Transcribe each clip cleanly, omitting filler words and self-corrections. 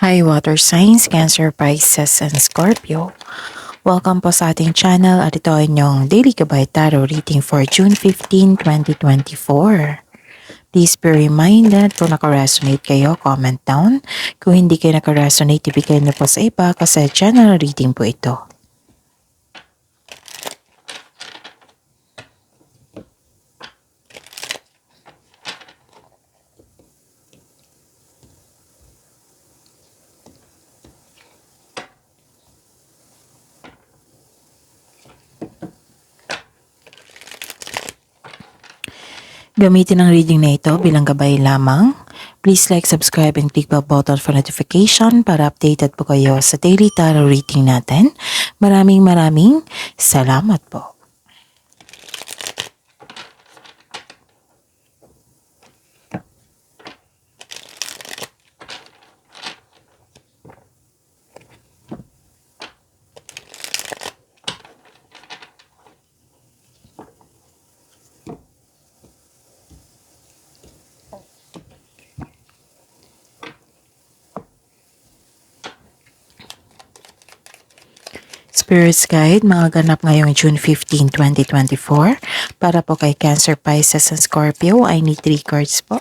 Hi water signs, Cancer, Pisces, and Scorpio. Welcome po sa ating channel at ito ay inyong Daily Gabay Tarot reading for June 15, 2024. Please be reminded kung naka-resonate kayo, comment down. Kung hindi kayo naka-resonate, ibigay na po sa iba kasi general reading po ito. Gamitin ang reading na ito bilang gabay lamang. Please like, subscribe, and click the button for notification para updated po kayo sa daily tarot reading natin. Maraming salamat po. Spirit's Guide, mga ganap ngayong June 15, 2024. Para po kay Cancer, Pisces, and Scorpio, I need 3 cards po.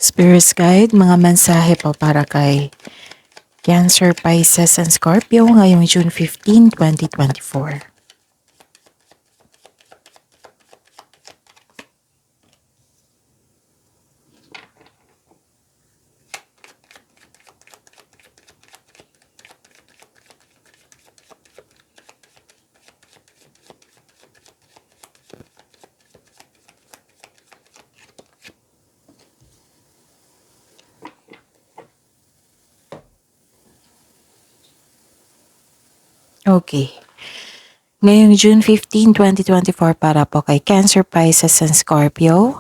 Spirit's Guide, mga mensahe po para kay Cancer, Pisces, and Scorpio ngayong June 15, 2024. Okay. Ngayong June 15, 2024 para po kay Cancer, Pisces, and Scorpio.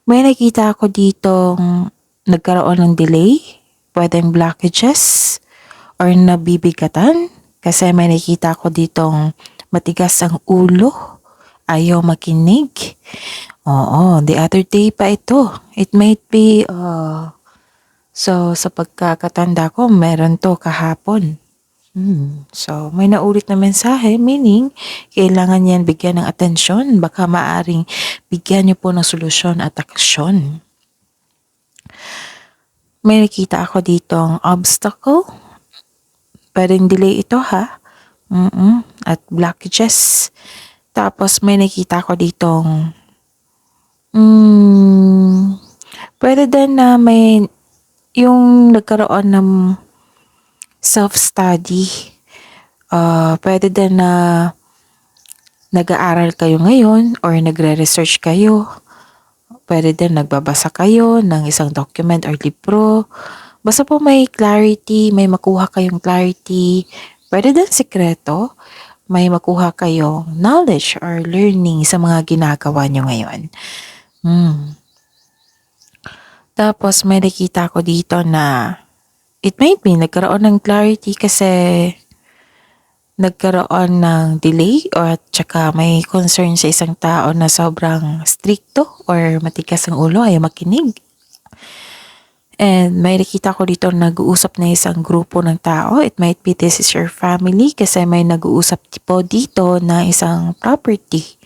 May nakita ako ditong nagkaroon ng delay, pwedeng blockages, or nabibigatan. Kasi may nakita ako ditong matigas ang ulo, ayaw makinig. Oo, the other day pa ito. It might be, so sa pagkakatanda ko, meron to kahapon. So, may naulit na mensahe, meaning, kailangan yan bigyan ng atensyon. Baka maaring bigyan niyo po ng solusyon at aksyon. May nakita ako ditong obstacle. Pwedeng delay ito ha. At blockages. Tapos may nakita ako ditong pwede din na may yung nagkaroon ng self-study. Pwede din na nag-aaral kayo ngayon or nagre-research kayo. Pwede din nagbabasa kayo ng isang document or libro. Basta po may clarity, may makuha kayong clarity. Pwede din sikreto, may makuha kayong knowledge or learning sa mga ginagawa nyo ngayon. Tapos may nakita ko dito na it might be nagkaroon ng clarity kasi nagkaroon ng delay or at saka may concern sa isang tao na sobrang stricto or matigas ang ulo, ayaw makinig. And may nakita ko dito nag-uusap na isang grupo ng tao. It might be this is your family kasi may nag-uusap po dito na isang property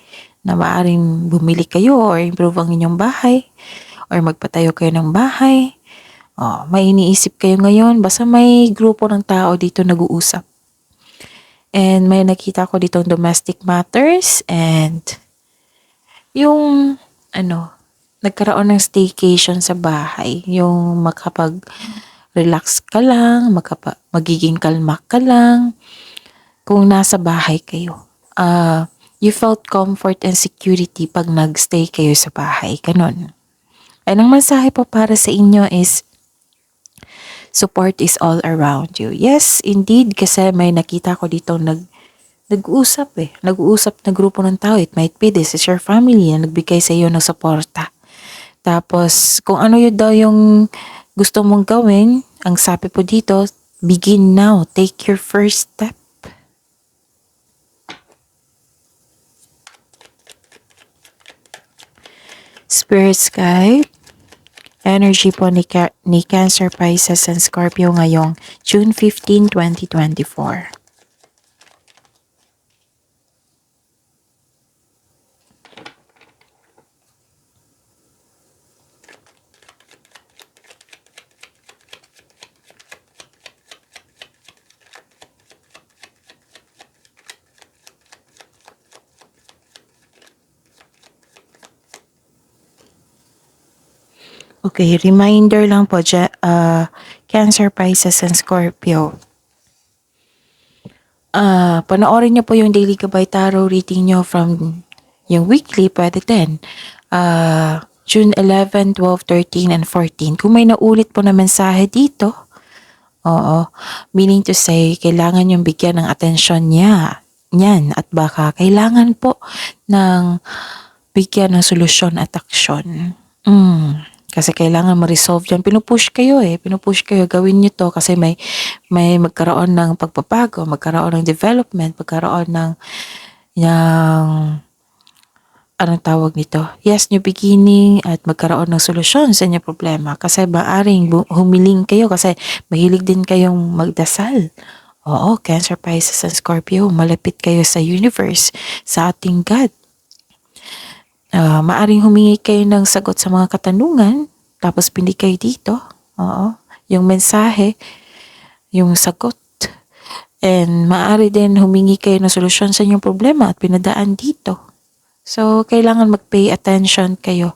na maaaring bumili kayo or improve ang inyong bahay or magpatayo kayo ng bahay. May iniisip kayo ngayon. Basta may grupo ng tao dito nag-uusap. And may nakita ko dito domestic matters and yung nagkaroon ng staycation sa bahay. Yung relax ka lang, magiging kalma ka lang kung nasa bahay kayo. You felt comfort and security pag nagstay kayo sa bahay, ganun. And ang mensahe po para sa inyo is support is all around you. Yes, indeed, kasi may nakita ko dito nag-uusap Nag-uusap na grupo ng tao. It might be this is your family na nagbigay sa iyo ng suporta. Tapos, kung ano yun daw yung gusto mong gawin, ang sabi po dito, begin now. Take your first step. Spirit guide, energy po ni Cancer, Pisces, and Scorpio ngayong June 15, 2024. Okay, reminder lang po, Cancer, Pisces, and Scorpio. Panoorin niyo po yung Daily Gabay Tarot reading niyo from yung weekly, pwede din. June 11, 12, 13, and 14. Kung may naulit po na mensahe dito, meaning to say, kailangan yung bigyan ng atensyon niyan at baka kailangan po ng bigyan ng solusyon at aksyon. Kasi kailangan ma-resolve yan. Pinupush kayo, gawin nyo to kasi may magkaroon ng pagpapago, magkaroon ng development, magkaroon ng anong tawag nito? Yes, new beginning at magkaroon ng solusyon sa inyong problema. Kasi maaring humiling kayo kasi mahilig din kayong magdasal. Oo, Cancer, Pisces, and Scorpio, malapit kayo sa universe, sa ating God. Maaring humingi kayo ng sagot sa mga katanungan, tapos binigay dito. Yung mensahe, yung sagot. And maaari din humingi kayo ng solusyon sa inyong problema at pinadaan dito. So, kailangan mag-pay attention kayo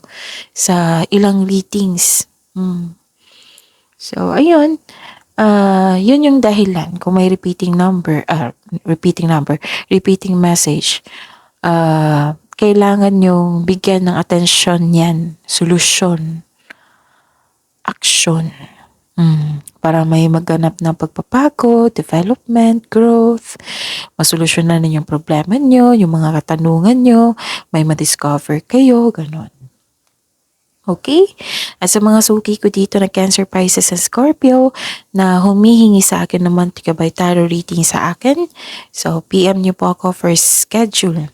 sa ilang readings. So, ayun. Yun yung dahilan kung may repeating message. Kailangan yung bigyan ng atensyon yan, solusyon, action, para may magganap ng pagpapago, development, growth, masolusyonan yung problema nyo, yung mga katanungan nyo, may ma-discover kayo, ganun. Okay? At sa mga suki ko dito na Cancer, Pisces, and Scorpio na humihingi sa akin ng monthly Gabay Tarot reading sa akin, so PM nyo po ako for schedule.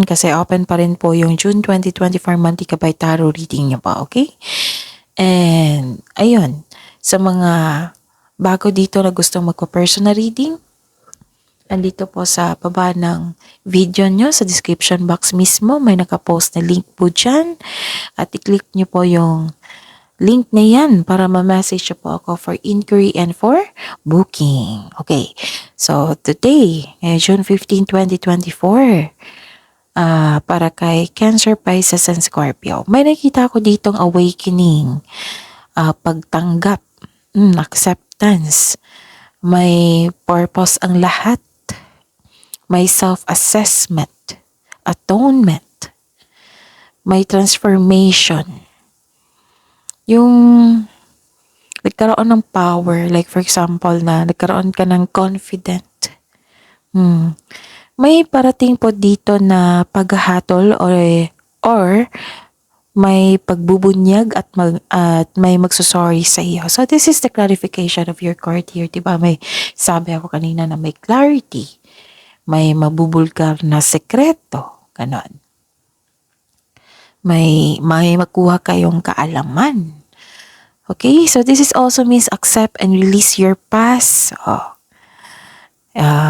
Kasi open pa rin po yung June 2024 monthly Gabay Tarot reading nyo pa, okay? And, ayun, sa mga bago dito na gustong magpa-personal reading, andito po sa baba ng video nyo, sa description box mismo, may nakapost na link po dyan. At i-click nyo po yung link na yan para ma-message po ako for inquiry and for booking. Okay, so today, June 15, 2024, para kay Cancer, Pisces, and Scorpio. May nakita ko ditong awakening, pagtanggap, acceptance, may purpose ang lahat, may self-assessment, atonement, may transformation. Yung nagkaroon ng power, like for example na nagkaroon ka ng confident. May parating po dito na paghahatol or may pagbubunyag at may magsusorry sa iyo. So this is the clarification of your card here, diba? May sabi ako kanina na may clarity, may mabubulgar na sekreto, ganon. May makuha kayong kaalaman. Okay, so this is also means accept and release your past.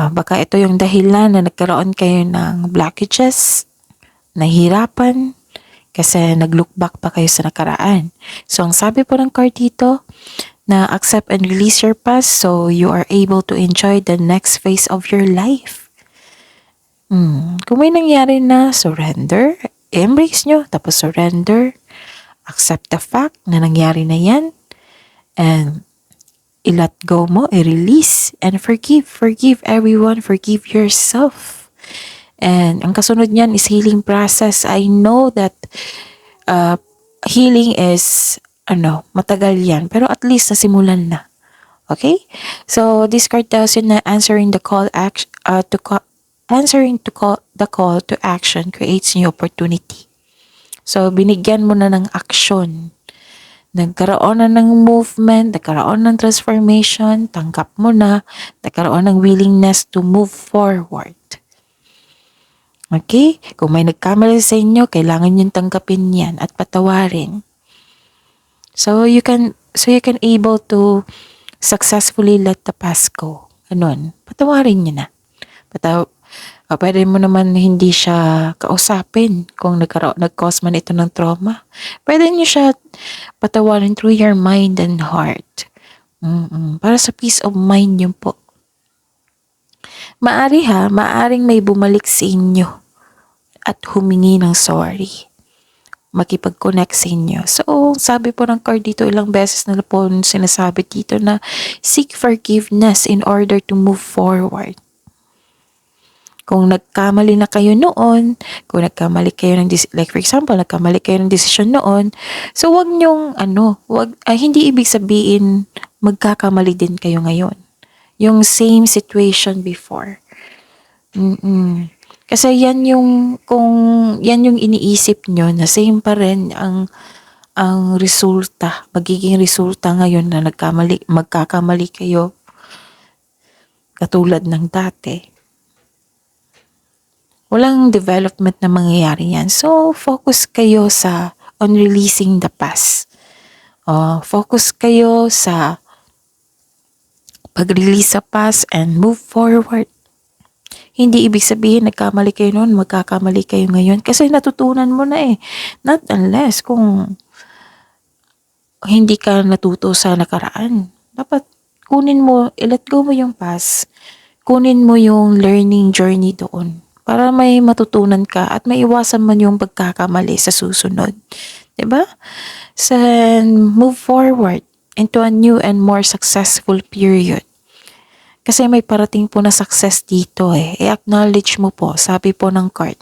Baka ito yung dahilan na nagkaroon kayo ng blockages, nahihirapan, kasi nag-look back pa kayo sa nakaraan. So, ang sabi po ng card dito, na accept and release your past so you are able to enjoy the next phase of your life. Kung may nangyari na, surrender, embrace nyo, tapos surrender, accept the fact na nangyari na yan, and i-let go mo, i-release, and forgive. Forgive everyone, forgive yourself. And ang kasunod niyan is healing process. I know that healing is, matagal yan. Pero at least nasimulan na. Okay? So, this card tells you na answering the call the call to action creates new opportunity. So, binigyan mo na ng action. Nagkaroon na ng movement, nagkaroon ng transformation, tanggap mo na, nagkaroon ng willingness to move forward. Okay? Kung may nagkamali sa inyo, kailangan yung tanggapin yan at patawarin. So you can able to successfully let the past go. Ganun. Patawarin nyo na. Pwede mo naman hindi siya kausapin kung nag-cause man ito ng trauma. Pwede nyo siya patawarin through your mind and heart. Para sa peace of mind yun po. Maaring may bumalik sa inyo at humingi ng sorry. Makipag-connect sa inyo. So, sabi po ng card dito, ilang beses na po sinasabi dito na seek forgiveness in order to move forward. Kung nagkamali na kayo noon, kung nagkamali kayo ng, like for example, nagkamali kayo ng desisyon noon, so wag nyong, hindi ibig sabihin magkakamali din kayo ngayon. Yung same situation before. Kasi kung yan yung iniisip nyo na same pa rin ang resulta, magiging resulta ngayon na magkakamali kayo katulad ng dati. Walang development na mangyayari yan. So, focus kayo on releasing the past. Focus kayo sa pag-release sa past and move forward. Hindi ibig sabihin nagkamali kayo noon, magkakamali kayo ngayon. Kasi natutunan mo na eh. Not unless kung hindi ka natuto sa nakaraan. Dapat i-let go mo yung past. Kunin mo yung learning journey doon. Para may matutunan ka at maiwasan man yung pagkakamali sa susunod. Diba? So, move forward into a new and more successful period. Kasi may parating po na success dito eh. I-acknowledge mo po, sabi po ng card.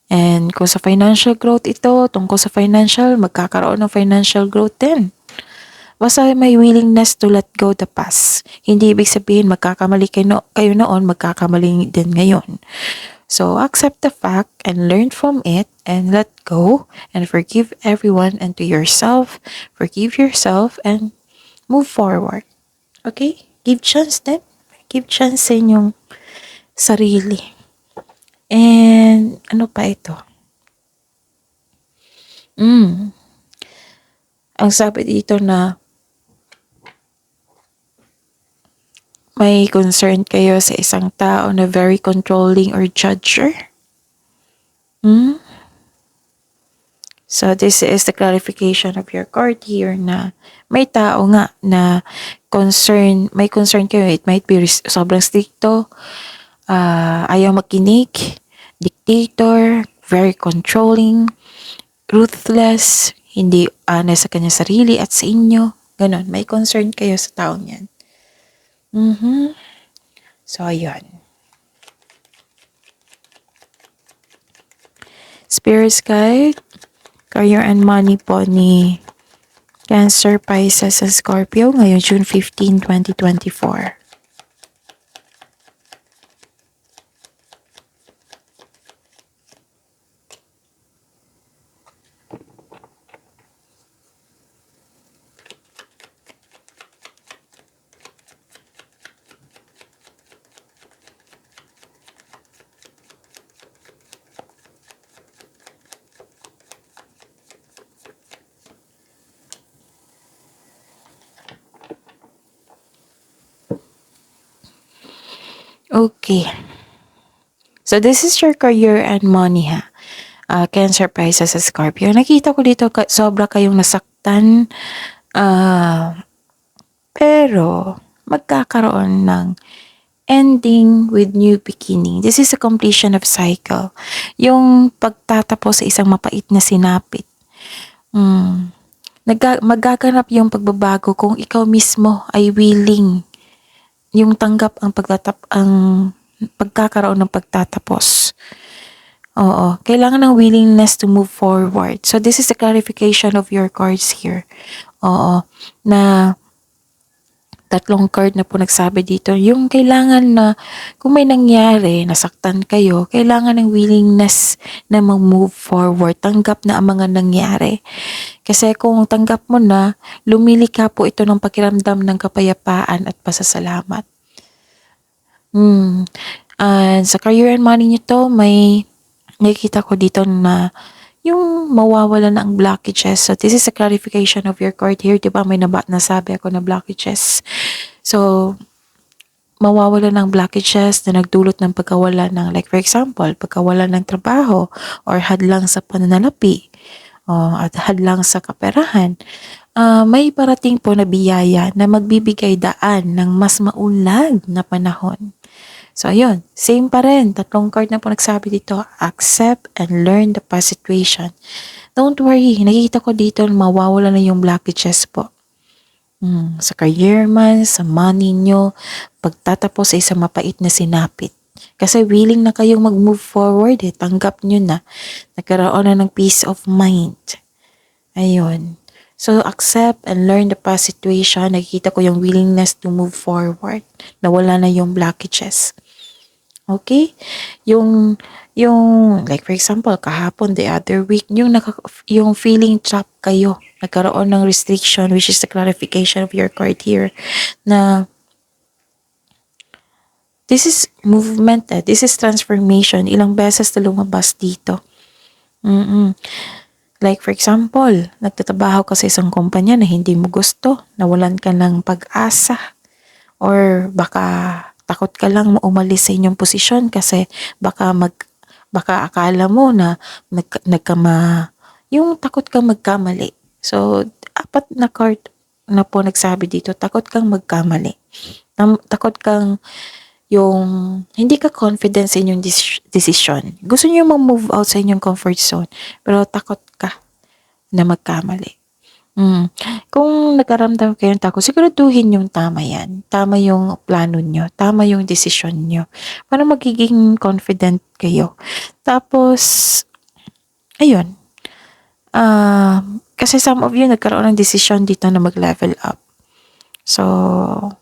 And kung sa financial growth ito, tungkol sa financial, magkakaroon ng financial growth din. Basta may willingness to let go the past. Hindi ibig sabihin magkakamali kayo noon, magkakamali din ngayon. So, accept the fact and learn from it and let go and forgive everyone and to yourself. Forgive yourself and move forward. Okay? Give chance din. Give chance sa inyong sarili. And, ano pa ito? Ang sabi dito na may concern kayo sa isang tao na very controlling or judger. So, this is the clarification of your card here na may tao nga na may concern kayo. It might be sobrang stricto, ayaw makinig, dictator, very controlling, ruthless, hindi honest sa kanya sarili at sa inyo. Ganon, may concern kayo sa taong yan. So, ayun. Spirit Guide, Career and Money po ni Cancer, Pisces, and Scorpio ngayong June 15, 2024. Okay. So, this is your career and money, ha? Cancer, Pisces, and Scorpio. Nakita ko dito, sobra kayong nasaktan. Pero, magkakaroon ng ending with new beginning. This is a completion of cycle. Yung pagtatapos sa isang mapait na sinapit. magaganap yung pagbabago kung ikaw mismo ay willing yung tanggap ang pagkakaroon ng pagtatapos. Oo, kailangan ng willingness to move forward. So this is the clarification of your cards here. Oo, na tatlong card na po nagsabi dito, yung kailangan na kung may nangyari, nasaktan kayo, kailangan ng willingness na mag-move forward, tanggap na ang mga nangyari. Kasi kung tanggap mo na, lumilika po ito ng pakiramdam ng kapayapaan at pasasalamat. And sa career and money nyo to, may nakikita ko dito na yung mawawala na ang blockages. So, this is a clarification of your card here. Diba may nasabi ako na blockages. So, mawawala ng blockages na nagdulot ng pagkawala ng, like for example, pagkawala ng trabaho or hadlang sa pananalapi at hadlang sa kaperahan. May parating po na biyaya na magbibigay daan ng mas maunlad na panahon. So, ayun. Same pa rin. Tatlong card na po nagsabi dito. Accept and learn the past situation. Don't worry. Nakikita ko dito mawawala na yung blockages po. Sa career man, sa money nyo, pagtatapos sa isang mapait na sinapit. Kasi willing na kayong mag-move forward eh. Tanggap nyo na. Nagkaroon na ng peace of mind. Ayun. So, accept and learn the past situation. Nakikita ko yung willingness to move forward. Nawala na yung blockages. Okay? Yung like for example, kahapon, the other week, yung feeling trapped kayo. Nagkaroon ng restriction, which is the clarification of your card here, na this is movement, this is transformation. Ilang beses na lumabas dito. Like for example, nagtatrabaho ka sa isang kumpanya na hindi mo gusto, nawalan ka ng pag-asa, or baka takot ka lang umalis sa inyong posisyon kasi baka akala mo na yung takot kang magkamali. So, apat na card na po nagsabi dito, takot kang magkamali. Takot kang yung hindi ka confident sa inyong decision. Gusto niyo mag-move out sa inyong comfort zone, pero takot ka na magkamali. Kung nagkaramdam kayo ng takot, siguraduhin yung tama yan. Tama yung plano nyo. Tama yung decision nyo. Para magiging confident kayo. Tapos, ayun. Kasi some of you nagkaroon ng decision dito na mag-level up. So,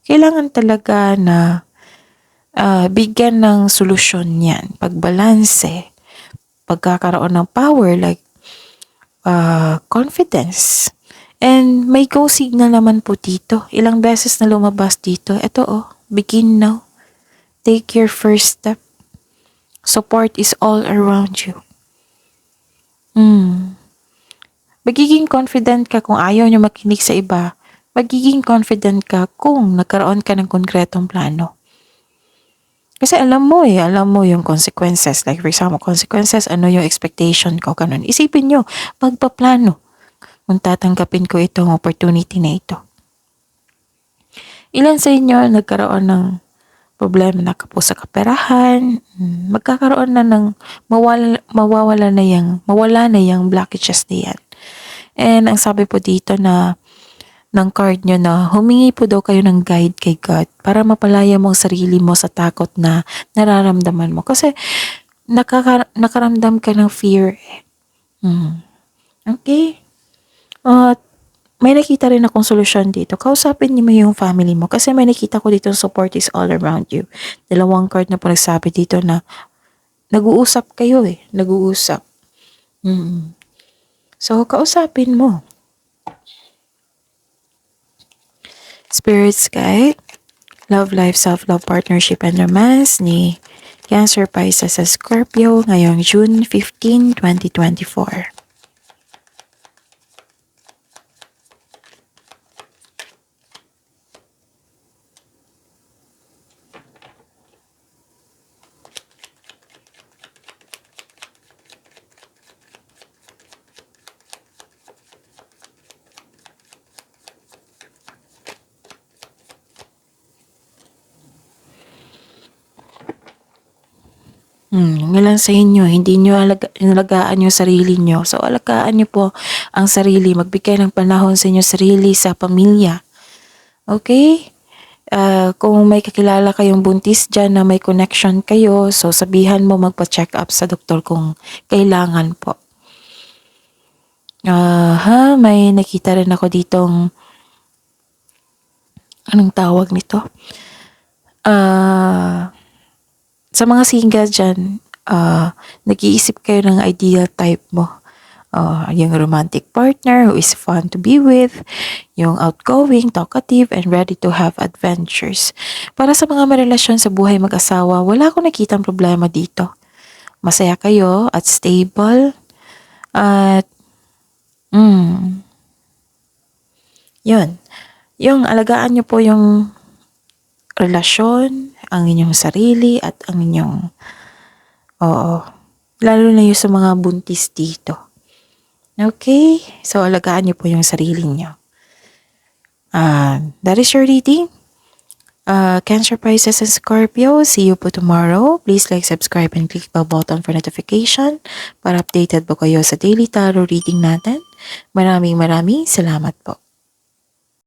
kailangan talaga na bigyan ng solusyon yan. Pagbalanse, pagkakaroon ng power like confidence. And may go signal naman po dito. Ilang beses na lumabas dito. Ito begin now. Take your first step. Support is all around you. Magiging confident ka kung ayaw nyo makinig sa iba. Magiging confident ka kung nagkaroon ka ng konkretong plano. Kasi alam mo yung consequences. Like for example, consequences, ano yung expectation ko, ganun. Isipin nyo, pagpaplano, kung tatanggapin ko itong opportunity na ito. Ilan sa inyo nagkaroon ng problema na po sa kaperahan, magkakaroon na ng mawala na yung blockages na yan. And ang sabi po dito ng card nyo na humingi po daw kayo ng guide kay God para mapalaya mo ang sarili mo sa takot na nararamdaman mo. Kasi nakaramdam ka ng fear. Okay? At may nakita rin akong solusyon dito. Kausapin niyo mo yung family mo kasi may nakita ko dito support is all around you. Dalawang card na po nagsabi dito na nag-uusap kayo nag-uusap. So, kausapin mo. Spirits guide, love life, self-love, partnership, and romance ni Cancer, Pisces, sa Scorpio ngayong June 15, 2024. Yung lang sa inyo, hindi nyo inalagaan yung sarili nyo. So, alagaan nyo po ang sarili. Magbigay ng panahon sa inyo sarili, sa pamilya. Okay? Kung may kakilala kayong buntis dyan na may connection kayo, so sabihan mo magpa-check up sa doktor kung kailangan po. May nakita rin ako ditong, anong tawag nito? Sa mga single dyan, nag-iisip kayo ng ideal type mo. Yung romantic partner who is fun to be with, yung outgoing, talkative, and ready to have adventures. Para sa mga marelasyon sa buhay mag-asawa, wala akong nakitang problema dito. Masaya kayo at stable. At, yun. Yung alagaan nyo po yung relasyon, ang inyong sarili, at ang inyong, lalo na yung sa mga buntis dito. Okay? So, alagaan niyo po yung sarili niyo. That is your reading. Cancer, Pisces, and Scorpio. See you po tomorrow. Please like, subscribe, and click the button for notification para updated po kayo sa daily tarot reading natin. Maraming salamat po.